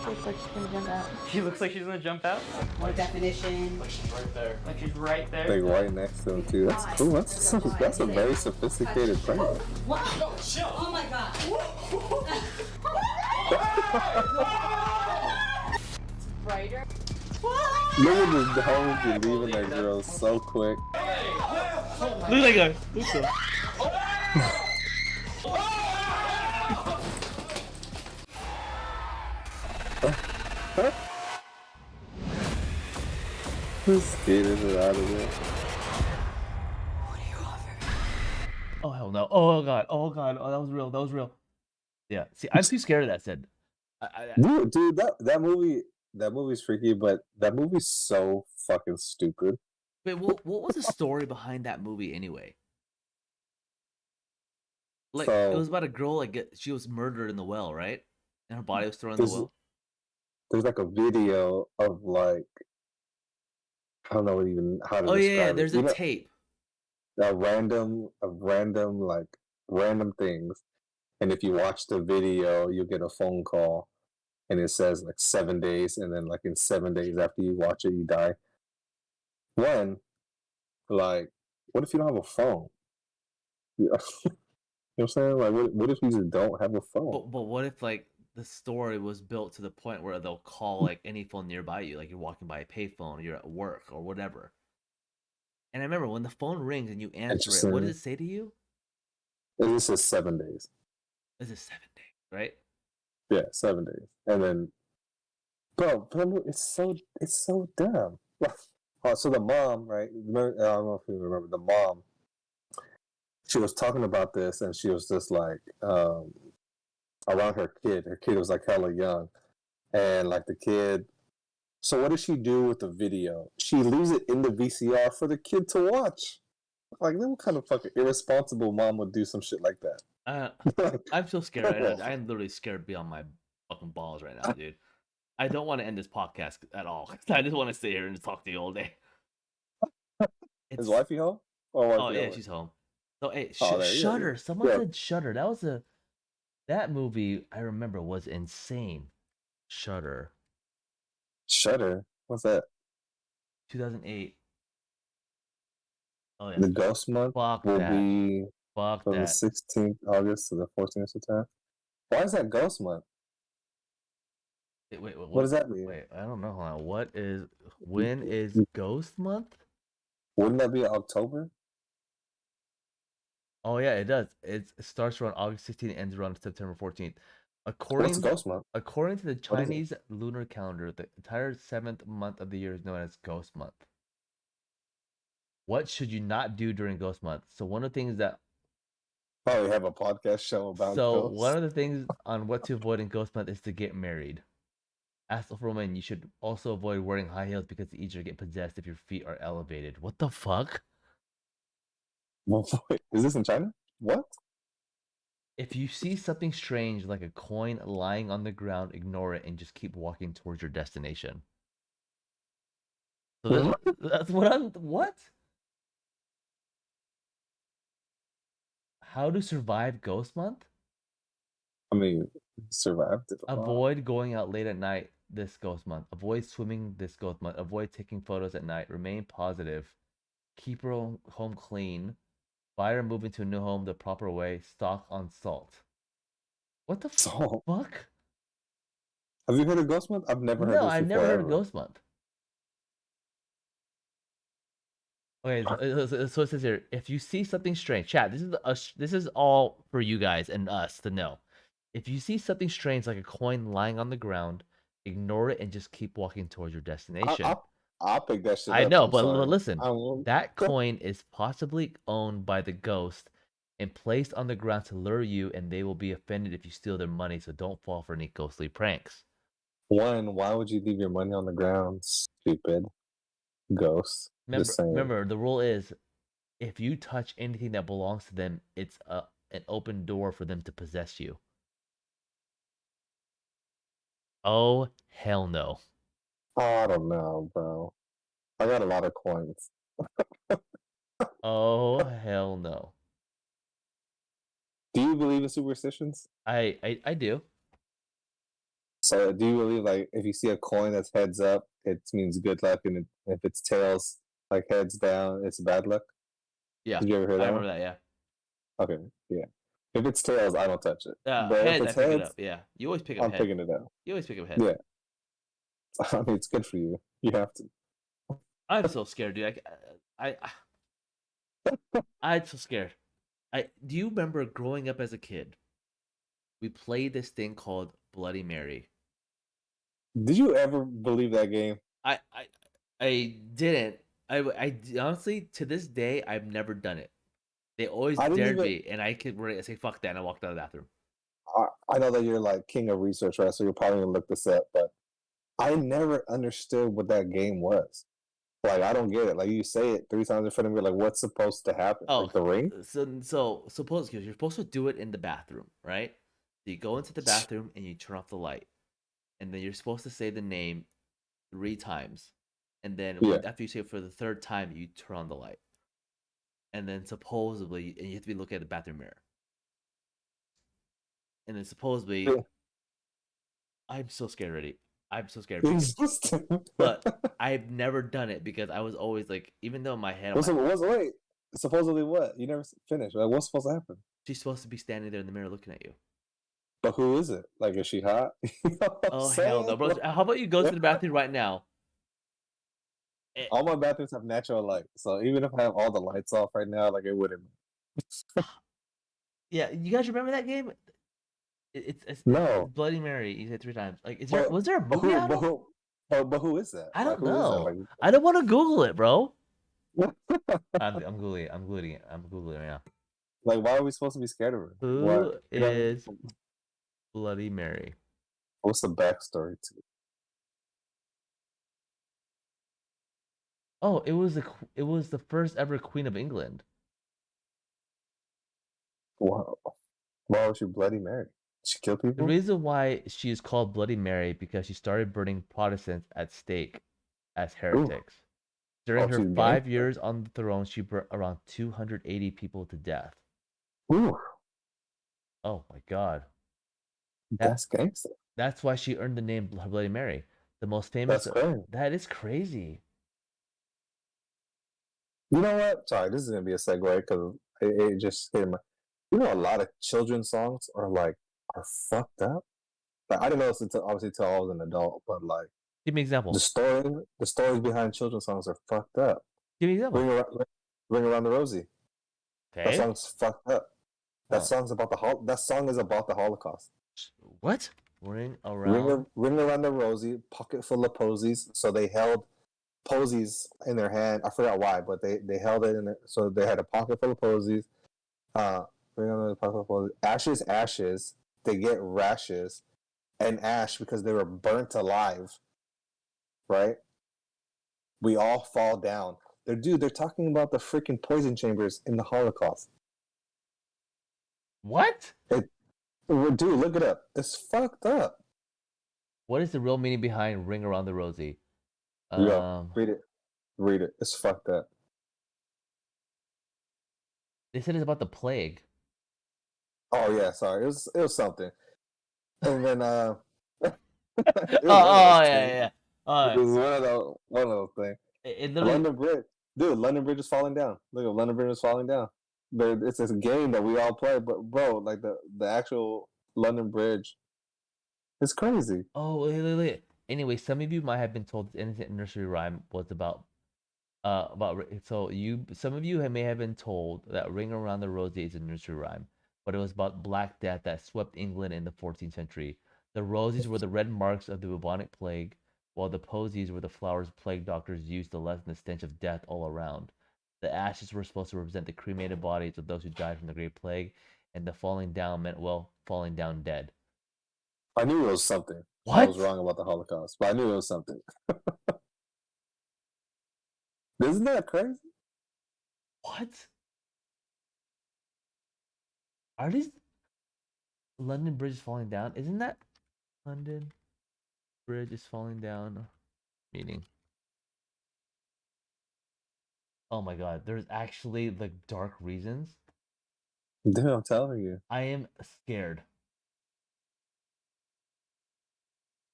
Looks like she's gonna jump out. She looks like she's gonna jump out. More definition. Like she's right there. Like she's right there. Like right next to him too. That's cool. That's a very sophisticated prank. What? Oh my god. It's brighter. Look at this dog leaving that girl so quick. Look like a. Look so. Just skated it out of there. Oh hell no! Oh god! Oh god! Oh, that was real. That was real. Yeah. See, I'm too scared of that. Said. Dude, that movie's freaky, but that movie's so fucking stupid. Wait, what was the story behind that movie anyway? Like, it So- was about a girl. Like, she was murdered in the well, right? And her body was thrown in the There's- well. There's like a video of like I don't know even how to Oh describe yeah, it. there's You a know, tape. random things, and if you watch the video, you'll get a phone call, and it says like 7 days, and then like in 7 days after you watch it, you die. One, like, what if you don't have a phone? You know what I'm saying? Like, what if you just don't have a phone? But what if like the story was built to the point where they'll call like any phone nearby you, like you're walking by a payphone, or you're at work or whatever. And I remember when the phone rings and you answer it, what does it say to you? It says 7 days. Is it 7 days, right? Yeah, 7 days, and then, bro, it's so dumb. So the mom, right? I don't know if you remember the mom. She was talking about this, and she was just like around her kid. Her kid was like hella young, and like the kid. So what does she do with the video? She leaves it in the VCR for the kid to watch. Like, what kind of fucking irresponsible mom would do some shit like that? I'm so scared. I'm literally scared beyond my fucking balls right now, dude. I don't want to end this podcast at all. I just want to sit here and just talk to you all day. Is wifey home? Or Oh wifey yeah, home? she's home. So hey, Oh, there you go. Shudder. Someone Yeah. said Shudder. That movie I remember was insane. Shudder, Shudder. What's that? 2008. Oh yeah. The Ghost Month Fuck will that. be Fuck from the that. 16th August to the 14th of September. Why is that Ghost Month? Wait, What does that mean? Wait, I don't know. Hold on. When is Ghost Month? Wouldn't that be October? Oh yeah, it does. It starts around August 16th and ends around September 14th. What's According Ghost Month? according to the What is it? Chinese lunar calendar, the entire 7th month of the year is known as Ghost Month. What should you not do during Ghost Month? So one of the things that Probably have a podcast show about ghosts. one of the things on what to avoid in Ghost Month is to get married. As a woman, you should also avoid wearing high heels because it's easier to get possessed if your feet are elevated. What the fuck? Well, wait, is this in China? What? If you see something strange like a coin lying on the ground, ignore it and just keep walking towards your destination. So that's what? How to survive Ghost Month? I mean, survived it. a lot. Avoid going out late at night this Ghost Month. Avoid swimming this Ghost Month. Avoid taking photos at night. Remain positive. Keep your home clean. Buy or move into a new home the proper way. Stock on salt. What the So, fuck? have you heard of Ghost Month? I've never heard No, this I've before never heard of ever. Ghost Month. Okay, so it says here, if you see something strange, chat. This is all for you guys and us to know. If you see something strange like a coin lying on the ground, ignore it and just keep walking towards your destination. I'll pick that shit I up. know, I'm but sorry. listen, I won't. that coin is possibly owned by the ghost and placed on the ground to lure you, and they will be offended if you steal their money. So don't fall for any ghostly pranks. One, why would you leave your money on the ground? Stupid ghost. Just saying. Remember, the rule is if you touch anything that belongs to them, it's an open door for them to possess you. Oh, hell no. Oh, I don't know, bro. I got a lot of coins. Oh, hell no. Do you believe in superstitions? I do. So, do you believe like if you see a coin that's heads up, it means good luck, and if it's tails, like heads down, it's bad luck? Yeah. Did you ever hear I that remember one? that, yeah. Okay, yeah. If it's tails, I don't touch it. But if Heads, I it's pick it heads, up. Yeah. You always pick up I'm head. picking it up. You always pick up head. Yeah. I mean, it's good for you. You have to. I'm so scared, dude. I'm so scared. Do you remember growing up as a kid? We played this thing called Bloody Mary. Did you ever believe that game? I didn't. I honestly, to this day, I've never done it. They always I didn't dared even. me, and I could say fuck that, and I walked out of the bathroom. I know that you're like king of research, right? So you're probably gonna look this up, but I never understood what that game was. Like, I don't get it. Like, you say it 3 times in front of me, like, what's supposed to happen? Oh, Like the ring? so suppose you're supposed to do it in the bathroom, right? So you go into the bathroom and you turn off the light, and then you're supposed to say the name 3 times, and then Yeah. after you say it for the third time, you turn on the light, and then supposedly, and you have to be looking at the bathroom mirror, and then supposedly, Yeah. I'm so scared already. I'm so scared, You're because, supposed to. but I've never done it because I was always like, even though in my head, I'm like, Wait, supposedly what? You never finished. Like, what's supposed to happen? she's supposed to be standing there in the mirror looking at you. But who is it? Like, is she hot? You know what I'm Oh hell no, saying? bro! How about you go to the bathroom right now? All my bathrooms have natural light, so even if I have all the lights off right now, like, it wouldn't. Yeah, you guys remember that game? It's No. Bloody Mary. You said 3 times. Like, But, was there a movie out of it? but who is that? I Like, don't who is that? know. I don't want to Google it, bro. I'm googling it. I'm googling it. I'm googling it right now. Like, why are we supposed to be scared of her? Who What? is Bloody Mary? What's the backstory to it? Oh, it was the first ever Queen of England. Wow. Why was she Bloody Mary? She killed The people? reason why she is called Bloody Mary because she started burning Protestants at stake as heretics. During her she's 5 years on the throne, she burnt around 280 people to death. Ooh, Oh my god. that's gangster. That's why she earned the name Bloody Mary. The most famous. That's crazy. That is crazy. You know what? Sorry, this is gonna be a segue because it just hit my. You know, a lot of children's songs are fucked up. Like, I didn't know this until I was an adult, but like Give me an example. the stories behind children's songs are fucked up. Give me an example. Ring Around the Rosie. That Okay. song's fucked up. That song's about That song is about the Holocaust. What? Ring Around. Ring Around the Rosie, pocket full of posies. So they held posies in their hand. I forgot why, but they held it in there. So they had a pocket full of posies. Ring around the pocket full of posies. Ashes, ashes. They get rashes and ash because they were burnt alive. Right? We all fall down. They're talking about the freaking poison chambers in the Holocaust. What? Dude, look it up. It's fucked up. What is the real meaning behind Ring Around the Rosie? Read it. Read it. It's fucked up. They said it's about the plague. Oh yeah, sorry. It was something. And then Oh yeah. It was one of those things. It literally. London Bridge. Dude, London Bridge is falling down. Look at London Bridge is falling down. It's a game that we all play, but bro, like the actual London Bridge. It's crazy. Oh, wait. Anyway, some of you might have been told this innocent nursery rhyme was some of you may have been told that Ring Around the Rosie is a nursery rhyme, but it was about Black Death that swept England in the 14th century. The roses were the red marks of the bubonic plague, while the posies were the flowers plague doctors used to lessen the stench of death all around. The ashes were supposed to represent the cremated bodies of those who died from the Great Plague, and the falling down meant, well, falling down dead. I knew it was something. I was What? wrong about the Holocaust, but I knew it was something. Isn't that crazy? What? Are these London Bridge is falling down? Isn't that London Bridge is falling down? Meaning. Oh my god, there's actually like dark reasons. Dude, I'm telling you. I am scared.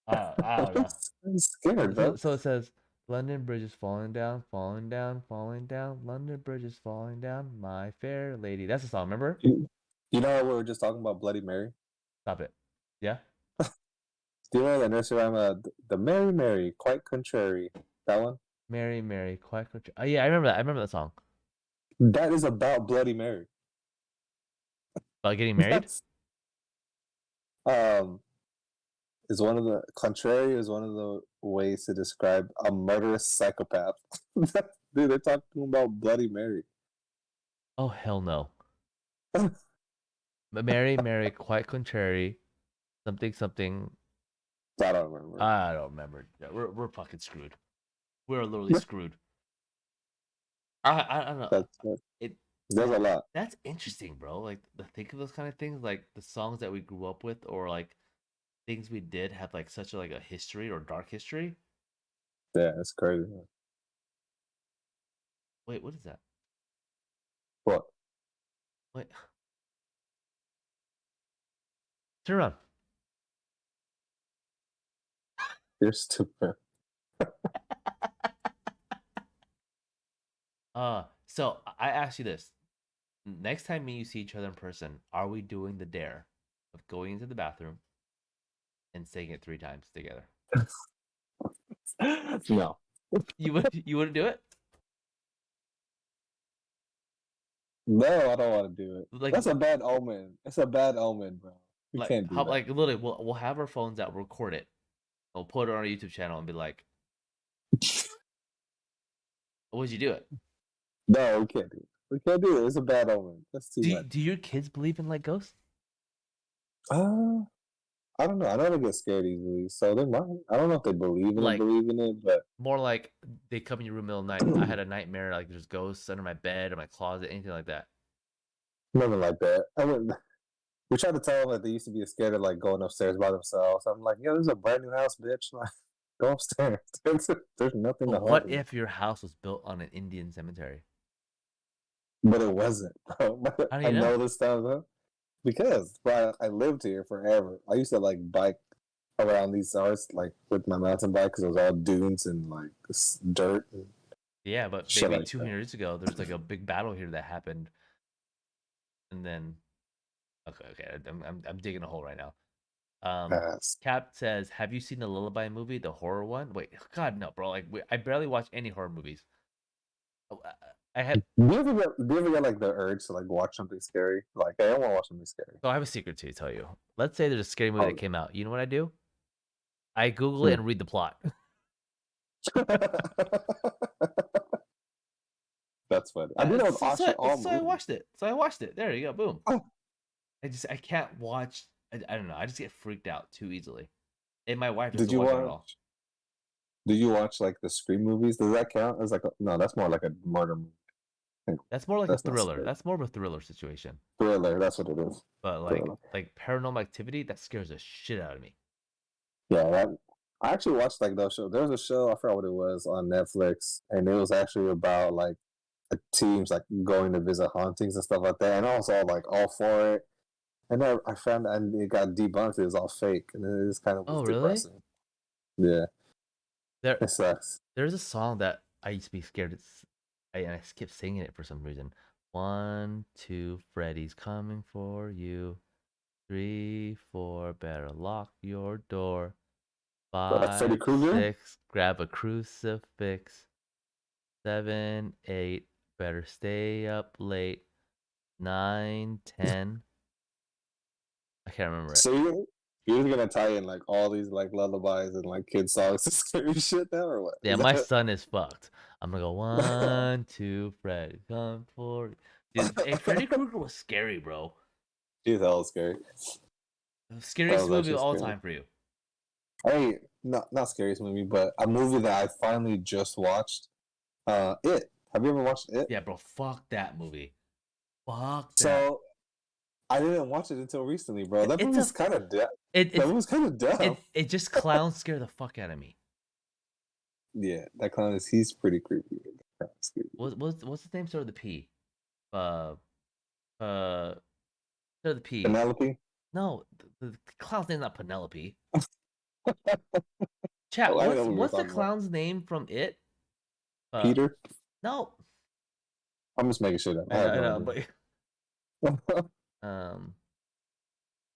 I don't know. I'm scared, bro. So it says London Bridge is falling down, falling down, falling down. London Bridge is falling down, my fair lady. That's the song, remember? You know how we were just talking about Bloody Mary? Stop it. Yeah? Do you know that nursery rhyme, the Mary Mary, quite contrary? That one? Mary, Mary, quite. Oh yeah, I remember that. I remember that song. That is about Bloody Mary. About getting married? That's, is one of the contrary is one of the ways to describe a murderous psychopath. Dude, they're talking about Bloody Mary. Oh hell no. But Mary, Mary, quite contrary. Something. I don't remember. I don't remember. Yeah, we're fucking screwed. We're literally screwed. I don't know. There's a lot. That's interesting, bro. Like to think of those kind of things, like the songs that we grew up with, or like things we did have like such a history or dark history. Yeah, it's crazy. Wait, what is that? What? Wait. Turn around. You're stupid. So I ask you this: next time me and you see each other in person, are we doing the dare of going into the bathroom and saying it 3 times together? No. You wouldn't do it? No, I don't want to do it. Like That's a bad omen. It's a bad omen, bro. We can't do that. Like literally, we'll have our phones out, record it, we'll put it on our YouTube channel, and be like, "Would you do it?" No, we can't do it. We can't do it. It's a bad omen. That's too much. Do your kids believe in like ghosts? I don't know. I know they get scared easily, so they might. I don't know if they believe in it, but more like they come in your room middle of the night. I had a nightmare, like there's ghosts under my bed or my closet, anything like that. nothing like that. I wouldn't. We tried to tell them that they used to be scared of like going upstairs by themselves. I'm like, yo, this is a brand new house, bitch. Like, go upstairs. There's nothing. But what if your house was built on an Indian cemetery? But it wasn't, bro. How do I you know know? this stuff, huh? Because bro, I lived here forever. I used to like bike around these stars like with my mountain bike because it was all dunes and like dirt. And Yeah, but shit maybe like 200 that. years ago, there's like a big battle here that happened, and then okay, I'm digging a hole right now. Yes. Cap says, "Have you seen the Lullaby movie, the horror one?" Wait, God no, bro. Like I barely watch any horror movies. Oh, I have. Do you ever get like the urge to like watch something scary? Like, hey, I want to watch something scary. So I have a secret to tell you. Let's say there's a scary movie Oh. that came out. You know what I do? I Google it and read the plot. That's funny. I did watch it all. So I watched it. There you go. Boom. Oh. I can't watch. I don't know. I just get freaked out too easily. And my wife Did doesn't you watch it watch? at all. Did you watch like the Scream movies? Does that count as like no? That's more like a murder movie. That's more like That's a not thriller. scary. That's more of a thriller situation. Thriller. That's what it is. But Thriller. like Paranormal Activity, that scares the shit out of me. Yeah, I actually watched like those shows. There was a show I forgot what it was on Netflix, and it was actually about like teams like going to visit hauntings and stuff like that. And I was all for it. And then I found and it got debunked. It was all fake, and it was kind of depressing. Yeah, it sucks. There's a song that I used to be scared. And I skipped singing it for some reason. 1, 2, Freddy's coming for you. 3, 4, better lock your door. Freddy 5, Krueger? 6, grab a crucifix. 7, 8, better stay up late. 9, 10. I can't remember it. So you're gonna tie in like all these like lullabies and like kid songs to scary shit now, or what? Yeah, Is my that- son is fucked. I'm gonna go 1, 2, Freddy, come for. Dude, hey, Freddy Krueger was scary, bro. Geez, that was scary. The scariest was movie of actually all scary. time for you. Hey, not scariest movie, but a movie that I finally just watched. It. Have you ever watched It? Yeah, bro. Fuck that movie. Fuck that. So I didn't watch it until recently, bro. That It's movie was a- kind of dumb. It That movie was kind of dumb. it just clowns scare the fuck out of me. Yeah, that clown he's pretty creepy. What's his name? Start with the P. Start with the P. Penelope. No, the clown's name's not Penelope. Chat. Oh, I know what you're What's the talking about. clown's name from It? Peter. No. I'm just making sure that I know, but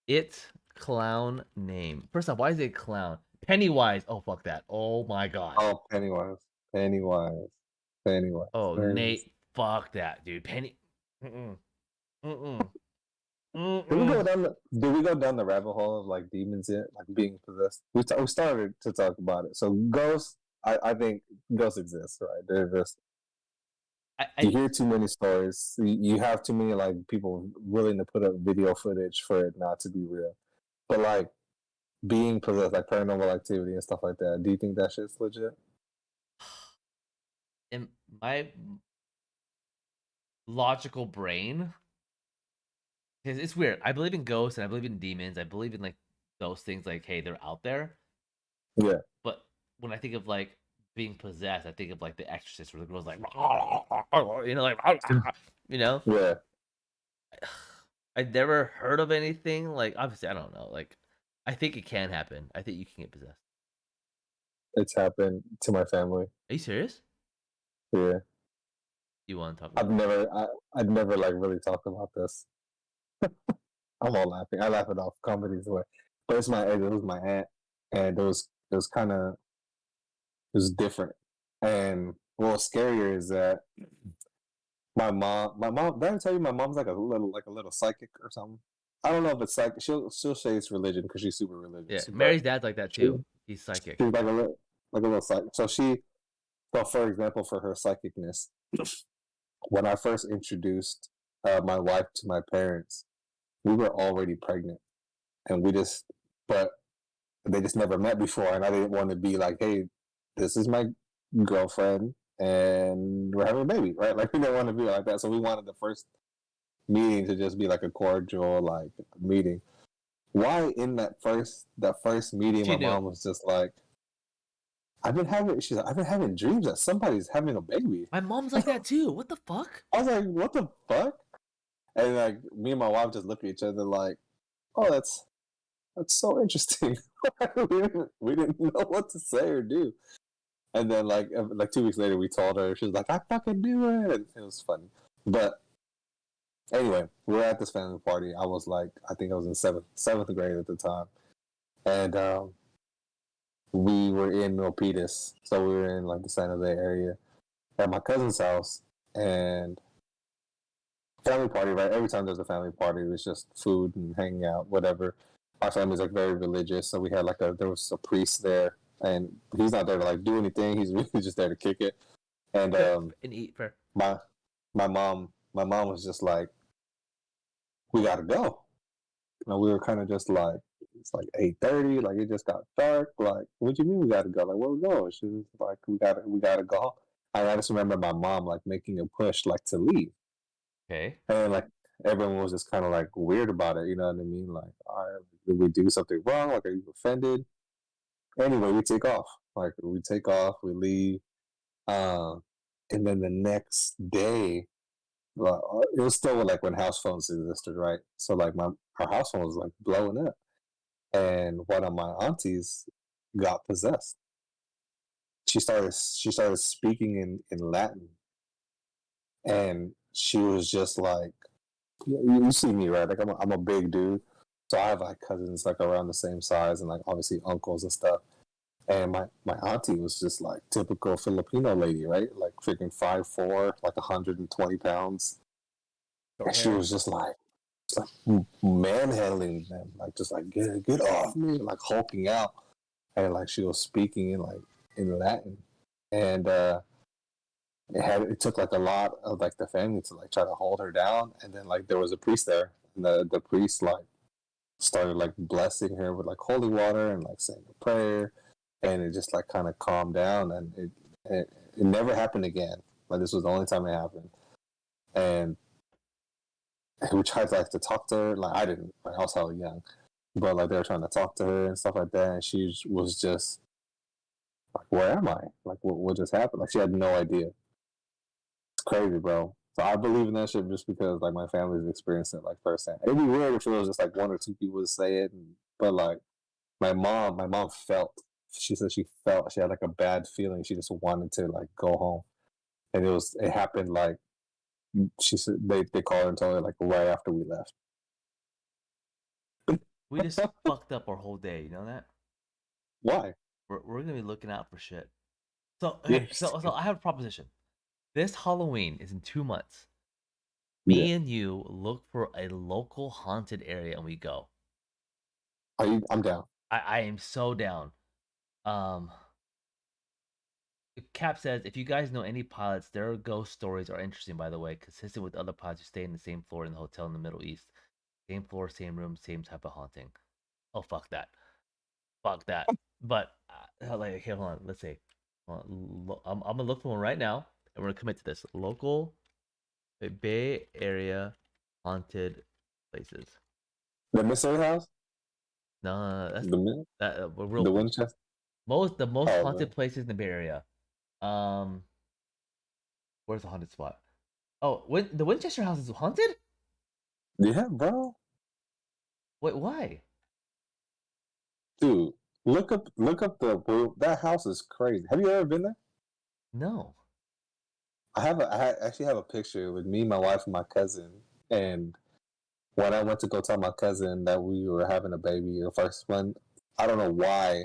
It clown name. First off, why is it clown? Pennywise. Oh fuck that. Oh my god. Oh, Pennywise. Oh, There it is. Nate. Fuck that, dude. Penny. Mm-mm. Mm-mm. Did we go down the rabbit hole of like demons yet, like being possessed? We started to talk about it. So ghosts, I think ghosts exist, right? They're just you hear too many stories. You have too many like people willing to put up video footage for it not to be real. But like being possessed, like paranormal activity and stuff like that. Do you think that shit's legit? In my logical brain, because it's weird. I believe in ghosts and I believe in demons. I believe in like those things. Like, hey, they're out there. Yeah. But when I think of like being possessed, I think of like The Exorcist, where the girl's like, like, Yeah. I've never heard of anything like. Obviously, I don't know. Like, I think it can happen. I think you can get possessed. It's happened to my family. Are you serious? Yeah. You want to talk about I'd never like really talked about this. I'm all laughing. I laugh it off comedies away. But it was my aunt, and it was kind of it was different. And what's scarier is that my mom. Did I tell you my mom's like a little psychic or something? I don't know if it's psychic. She'll say it's religion because she's super religious. Yeah, Mary's dad's like that too. He's psychic. She's like a little psychic. So for example, for her psychicness, when I first introduced my wife to my parents, we were already pregnant, and but they just never met before, and I didn't want to be like, hey, this is my girlfriend, and we're having a baby, right? Like we didn't want to be like that, so we wanted the first meeting to just be like a cordial like meeting. Why in that first meeting, my mom was just like, I've been having dreams that somebody's having a baby. My mom's like that too. What the fuck? I was like, what the fuck? And like me and my wife just look at each other like, oh, that's so interesting. we didn't know what to say or do. And then like 2 weeks later, we told her. She was like, I fucking knew it. It was funny. But anyway, we were at this family party. I was like, I think I was in seventh grade at the time, and we were in Milpitas, so we were in like the San Jose area at my cousin's house, and family party, right? Every time there's a family party, it was just food and hanging out, whatever. Our family's like very religious, so we had there was a priest there, and he's not there to like do anything. He's really just there to kick it. And and eat for my mom was just like, we gotta go. And we were kind of just like, it's like 8:30, like it just got dark. Like, what do you mean we gotta go? Like, where we going? She was like, we gotta go. I just remember my mom like making a push like to leave. Okay. And like everyone was just kind of like weird about it, you know what I mean? Like, all right, did we do something wrong? Like, are you offended? Anyway, we take off. Like, we leave. And then the next day, it was still like when house phones existed, right? So like our house phone was like blowing up, and one of my aunties got possessed. She started speaking in Latin, and she was just like, you see me, right? Like I'm a big dude, So I have like cousins like around the same size and like obviously uncles and stuff. And my auntie was just like typical Filipino lady, right? Like freaking 5'4", like 120 pounds. And she was just like manhandling them, like just like get off me, like hulking out. And like she was speaking in Latin. And it took like a lot of like the family to like try to hold her down. And then like there was a priest there, and the priest like started like blessing her with like holy water and like saying a prayer, and it just like kind of calmed down, and it never happened again. Like this was the only time it happened, and we tried like to talk to her. Like I didn't, like, I was hella young, but like they were trying to talk to her and stuff like that, and she was just like, "Where am I? Like what just happened?" Like she had no idea. It's crazy, bro. So I believe in that shit just because like my family's experienced it like firsthand. It'd be weird if it was just like one or two people to say it, but like my mom felt. She said she felt she had like a bad feeling. She just wanted to like go home, and it happened like she said they called her and told her like right after we left. We just fucked up our whole day. You know that? Why? We're gonna be looking out for shit. So okay, Yes. so I have a proposition. This Halloween is in 2 months. Yeah. Me and you look for a local haunted area and we go. Are you? I'm down. I am so down. Um, Cap says if you guys know any pilots, their ghost stories are interesting. By the way, consistent with other pilots who stay in the same floor in the hotel in the Middle East, same floor, same room, same type of haunting. Oh fuck that, fuck that. But like, okay, hold on. Let's see. I'm gonna look for one right now, and we're gonna commit to this. Local Bay Area haunted places. The mystery house. No, that's The we're real the quick. Winchester. The most Oh haunted man. places in the Bay Area. Um, where's the haunted spot? Oh, the Winchester house is haunted? Yeah, bro. Wait, why? Dude, look up that house is crazy. Have you ever been there? No. I actually have a picture with me, my wife, and my cousin. And when I went to go tell my cousin that we were having a baby, the first one, I don't know why,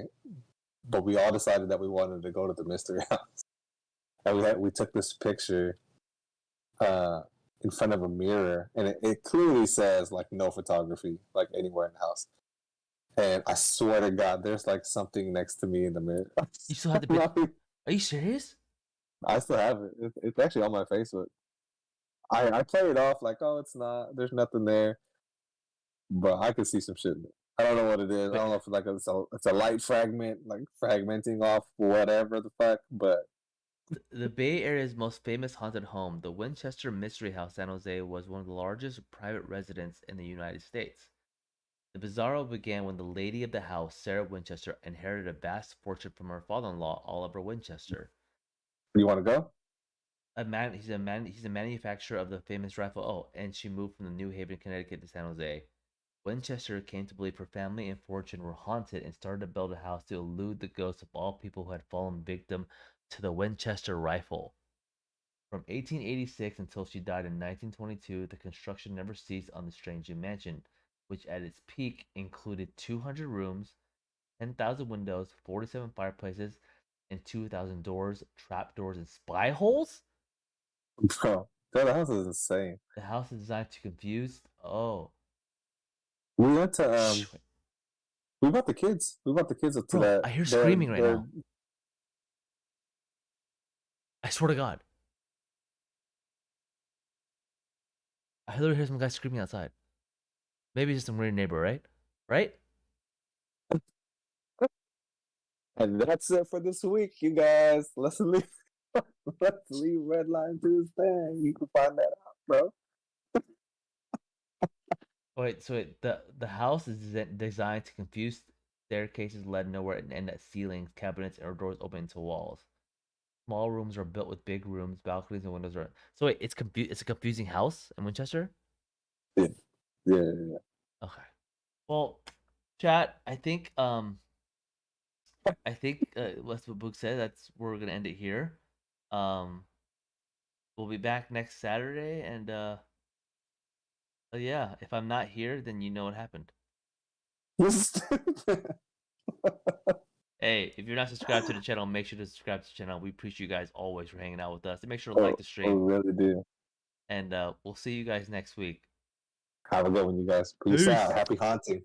but we all decided that we wanted to go to the mystery house. And we took this picture uh, in front of a mirror, and it clearly says like no photography, like anywhere in the house. And I swear to God, there's like something next to me in the mirror. You still have the picture? Are you serious? I still have it. It's actually on my Facebook. I play it off like, oh, it's not. There's nothing there, but I can see some shit. I don't know what it is. I Wait, don't know if it's a light fragment, like fragmenting off whatever the fuck. But the Bay Area's most famous haunted home, the Winchester Mystery House, San Jose, was one of the largest private residences in the United States. The bizarro began when the lady of the house, Sarah Winchester, inherited a vast fortune from her father-in-law, Oliver Winchester. you want to go? He's a manufacturer of the famous rifle. Oh, and she moved from the New Haven, Connecticut to San Jose. Winchester came to believe her family and fortune were haunted and started to build a house to elude the ghosts of all people who had fallen victim to the Winchester rifle. From 1886 until she died in 1922, the construction never ceased on the strange new mansion, which at its peak included 200 rooms, 10,000 windows, 47 fireplaces, and 2,000 doors, trapdoors, and spy holes? Bro, that house is insane. The house is designed to confuse. Oh. We went to Shh, wait. we brought the kids. We brought the kids up to Bro, that. I hear screaming right they're now. I swear to God. I literally hear some guy screaming outside. Maybe it's just some weird neighbor, right? Right? And that's it for this week, you guys. Let's leave. Let's leave Redline Tuesday. You can find that out, bro. Wait, so the house is designed to confuse staircases led nowhere and end at ceilings, cabinets, or doors open into walls. Small rooms are built with big rooms, balconies, and windows are. So wait, it's a confusing house in Winchester? Yeah, yeah. Okay. Well, chat, I think what's what Book said. That's where we're gonna end it here. Um, we'll be back next Saturday, and yeah, if I'm not here, then you know what happened. You're stupid. Hey, if you're not subscribed to the channel, make sure to subscribe to the channel. We appreciate you guys always for hanging out with us. And make sure to like the I stream. really do. And we'll see you guys next week. Have a good one, you guys. Peace out. Peace. Happy haunting.